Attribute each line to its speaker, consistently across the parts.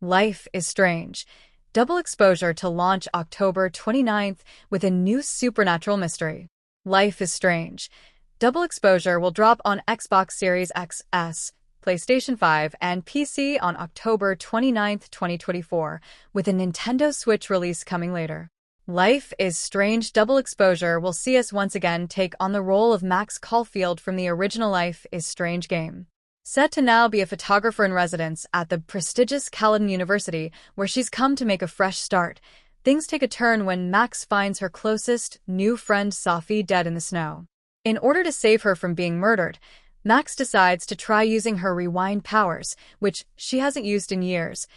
Speaker 1: Life is Strange. Double exposure to launch October 29th with a new supernatural mystery. Life is Strange. Double exposure will drop on Xbox Series X, PlayStation 5, and PC on October 29th, 2024, with a Nintendo Switch release coming later. Life is Strange Double Exposure will see us once again take on the role of Max Caulfield from the original Life is Strange game. Said to now be a photographer in residence at the prestigious Caledon University, where she's come to make a fresh start, things take a turn when Max finds her closest, new friend Safi dead in the snow. In order to save her from being murdered, Max decides to try using her rewind powers, which she hasn't used in years,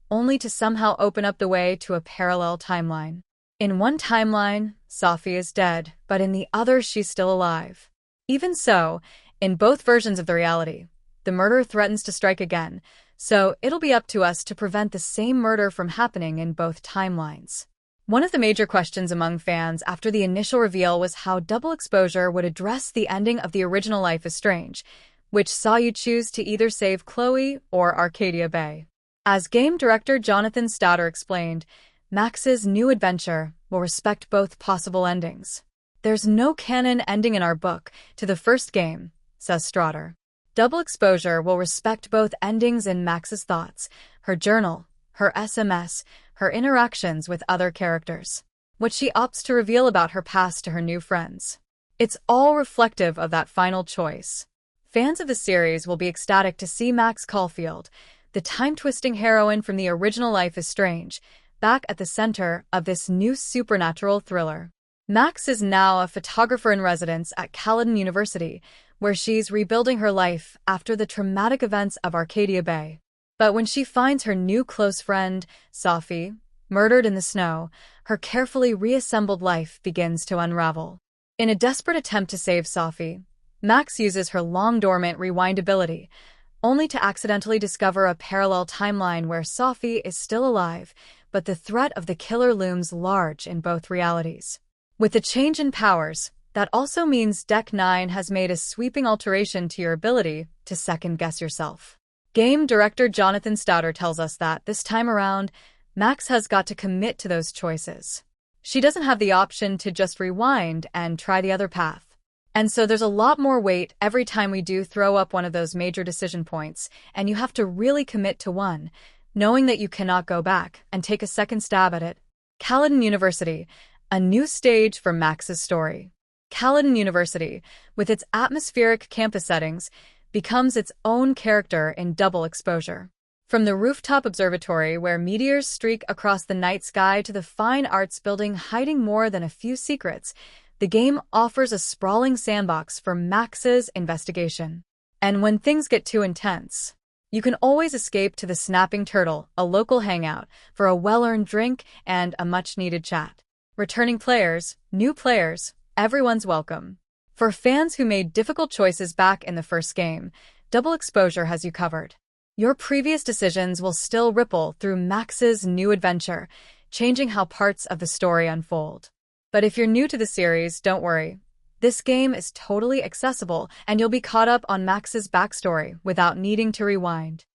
Speaker 1: only to somehow open up the way to a parallel timeline. In one timeline, Safi is dead, but in the other she's still alive. Even so, in both versions of the reality, the murder threatens to strike again, so it'll be up to us to prevent the same murder from happening in both timelines. One of the major questions among fans after the initial reveal was how Double Exposure would address the ending of the original Life is Strange, which saw you choose to either save Chloe or Arcadia Bay. As game director Jonathan Stauder explained, Max's new adventure will respect both possible endings. There's no canon ending in our book to the first game, says Stauder. Double Exposure will respect both endings in Max's thoughts, her journal, her SMS, her interactions with other characters, what she opts to reveal about her past to her new friends. It's all reflective of that final choice. Fans of the series will be ecstatic to see Max Caulfield, the time-twisting heroine from the original Life is Strange, back at the center of this new supernatural thriller. Max is now a photographer in residence at Caledon University, where she's rebuilding her life after the traumatic events of Arcadia Bay. But when she finds her new close friend, Safi, murdered in the snow, her carefully reassembled life begins to unravel. In a desperate attempt to save Safi, Max uses her long-dormant rewind ability, only to accidentally discover a parallel timeline where Safi is still alive, but the threat of the killer looms large in both realities. With the change in powers, that also means Deck 9 has made a sweeping alteration to your ability to second-guess yourself. Game director Jonathan Stauder tells us that, this time around, Max has got to commit to those choices. She doesn't have the option to just rewind and try the other path. And so there's a lot more weight every time we do throw up one of those major decision points, and you have to really commit to one, knowing that you cannot go back and take a second stab at it. Caledon University, a new stage for Max's story. Caledon University, with its atmospheric campus settings, becomes its own character in Double Exposure. From the rooftop observatory where meteors streak across the night sky to the fine arts building hiding more than a few secrets, the game offers a sprawling sandbox for Max's investigation. And when things get too intense, you can always escape to the Snapping Turtle, a local hangout, for a well-earned drink and a much-needed chat. Returning players, new players, everyone's welcome. For fans who made difficult choices back in the first game, Double Exposure has you covered. Your previous decisions will still ripple through Max's new adventure, changing how parts of the story unfold. But if you're new to the series, don't worry. This game is totally accessible, and you'll be caught up on Max's backstory without needing to rewind.